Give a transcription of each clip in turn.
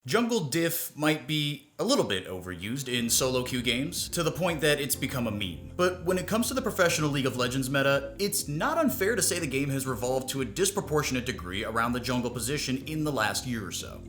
Jungle diff might be a little bit overused in solo queue games, to the point that it's become a meme. But when it comes to the professional League of Legends meta, it's not unfair to say the game has revolved to a disproportionate degree around the jungle position in the last year or so.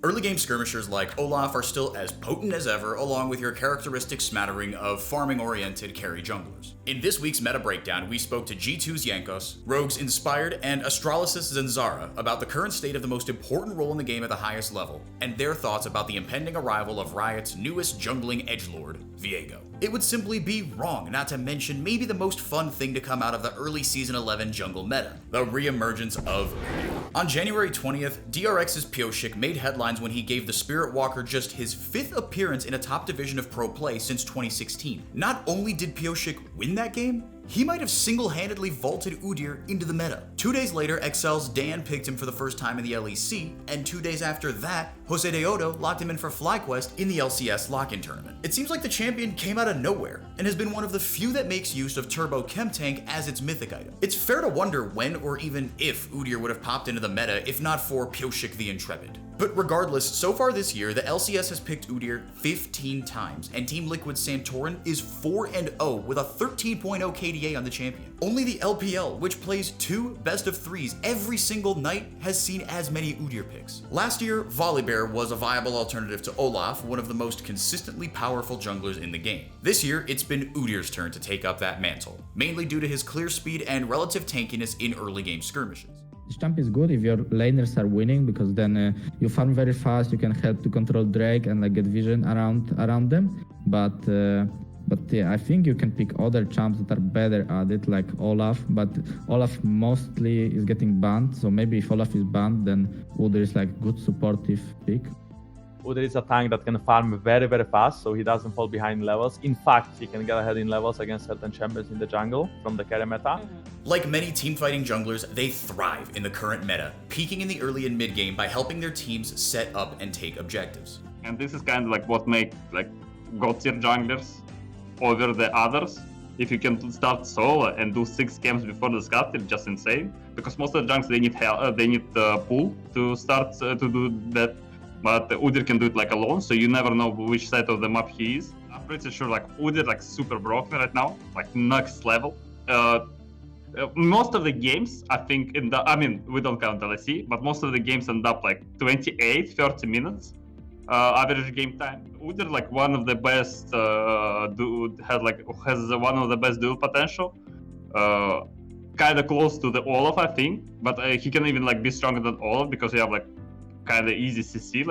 Early game skirmishers like Olaf are still as potent as ever, along with your characteristic smattering of farming-oriented carry junglers. In this week's meta breakdown, we spoke to G2's Jankos, Rogue's Inspired, and Astralis' Zanzarah about the current state of the most important role in the game at the highest level, and their thoughts about the impending arrival of Riot's newest jungling edgelord, Viego. It would simply be wrong not to mention maybe the most fun thing to come out of the early Season 11 jungle meta, the re-emergence of Viego. On January 20th, DRX's Pyosik made headlines when he gave the Spirit Walker just his 5th appearance in a top division of pro play since 2016. Not only did Pyosik win that game, he might have single-handedly vaulted Udyr into the meta. 2 days later, Excel's Dan picked him for the first time in the LEC, and 2 days after that, Jose Deodo locked him in for FlyQuest in the LCS lock-in tournament. It seems like the champion came out of nowhere, and has been one of the few that makes use of Turbo Chem Tank as its mythic item. It's fair to wonder when or even if Udyr would have popped into the meta if not for Pyosik the Intrepid. But regardless, so far this year, the LCS has picked Udyr 15 times, and Team Liquid's Santorin is 4-0 with a 13.0 KDA on the champion. Only the LPL, which plays 2 best-of-3s every single night, has seen as many Udyr picks. Last year, Volibear was a viable alternative to Olaf, one of the most consistently powerful junglers in the game. This year, it's been Udyr's turn to take up that mantle, mainly due to his clear speed and relative tankiness in early game skirmishes. This champ is good if your laners are winning, because then you farm very fast, you can help to control Drake and get vision around them. But yeah, I think you can pick other champs that are better at it, like Olaf. But Olaf mostly is getting banned, so maybe if Olaf is banned, then Udyr is good supportive pick. Udyr is a tank that can farm very, very fast, so he doesn't fall behind levels. In fact, he can get ahead in levels against certain champions in the jungle from the carry meta. Like many team-fighting junglers, they thrive in the current meta, peaking in the early and mid-game by helping their teams set up and take objectives. And this is kind of what makes god-tier junglers over the others. If you can start solo and do 6 games before the scat, it's just insane. Because most of the junks, they need help, they need pull to start to do that. But Udyr can do it alone, so you never know which side of the map he is. I'm pretty sure Udyr super broken right now, next level. Most of the games, I think, we don't count LEC, but most of the games end up 28, 30 minutes average game time. Udyr one of the best has one of the best duel potential. Kind of close to the Olaf, I think, but he can even be stronger than Olaf because you have kind of easy CC,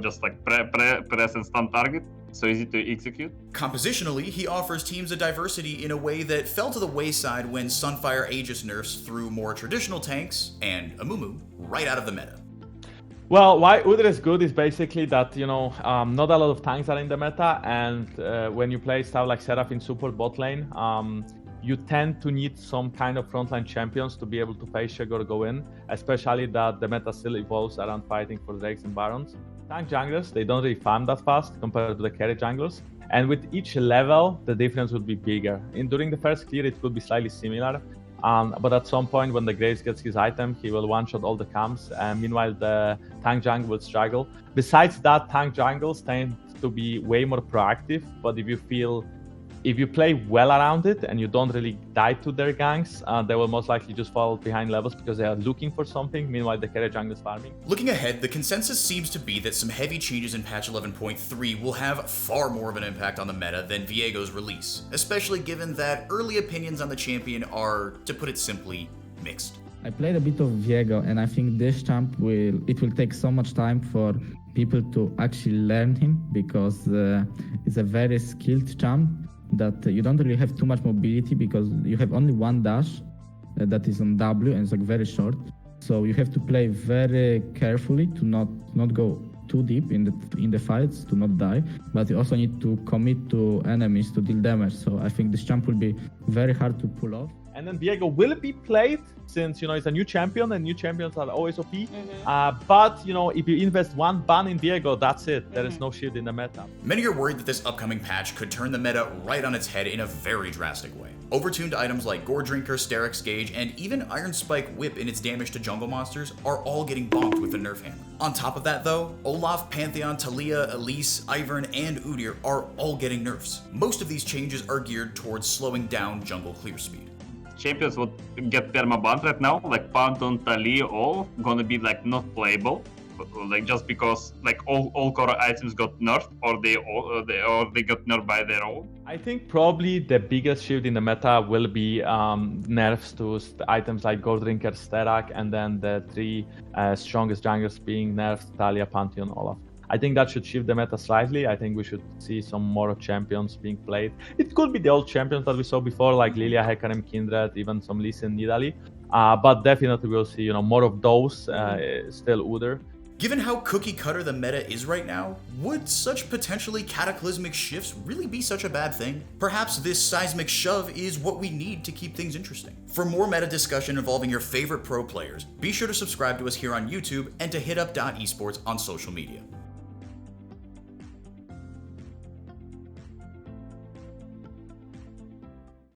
just press and stun target, so easy to execute. Compositionally, he offers teams a diversity in a way that fell to the wayside when Sunfire Aegis nerfs threw more traditional tanks and Amumu right out of the meta. Well, why Udyr is good is basically that, not a lot of tanks are in the meta, and when you play stuff like Seraphine support bot lane, you tend to need some kind of frontline champions to be able to face check or go in, especially that the meta still evolves around fighting for Drakes and Barons. Tank junglers, they don't really farm that fast compared to the carry junglers, and with each level, the difference would be bigger. During the first clear, it could be slightly similar, but at some point when the Graves gets his item, he will one-shot all the camps, and meanwhile the tank jungle will struggle. Besides that, tank jungles tend to be way more proactive, but if you play well around it and you don't really die to their ganks, they will most likely just fall behind levels because they are looking for something, meanwhile the carry jungle is farming. Looking ahead, the consensus seems to be that some heavy changes in patch 11.3 will have far more of an impact on the meta than Viego's release, especially given that early opinions on the champion are, to put it simply, mixed. I played a bit of Viego, and I think this champ will take so much time for people to actually learn him, because it's a very skilled champ that you don't really have too much mobility, because you have only one dash that is on W and it's very short. So you have to play very carefully to not go too deep in the fights, to not die, but you also need to commit to enemies to deal damage. So I think this champ will be very hard to pull off. And then Viego will be played since, it's a new champion and new champions are always OP. But, if you invest one ban in Viego, that's it. There is no shield in the meta. Many are worried that this upcoming patch could turn the meta right on its head in a very drastic way. Overtuned items like Gore Drinker, Sterix Gauge, and even Iron Spike Whip in its damage to jungle monsters are all getting bonked with the nerf hammer. On top of that though, Olaf, Pantheon, Taliyah, Elise, Ivern, and Udyr are all getting nerfs. Most of these changes are geared towards slowing down jungle clear speed. Champions would get permabanned right now, like Pantheon, Taliyah, all gonna be like not playable, like just because like all core items got nerfed, or they got nerfed by their own. I think probably the biggest shift in the meta will be nerfs to items like Gold Drinker, Sterak, and then the three strongest junglers being nerfed: Taliyah, Pantheon, Olaf. I think that should shift the meta slightly. I think we should see some more champions being played. It could be the old champions that we saw before, like Lilia, Hecarim, Kindred, even some Lee Sin, Nidalee. But definitely we'll see, more of those, still Udyr. Given how cookie cutter the meta is right now, would such potentially cataclysmic shifts really be such a bad thing? Perhaps this seismic shove is what we need to keep things interesting. For more meta discussion involving your favorite pro players, be sure to subscribe to us here on YouTube and to hit up .esports on social media.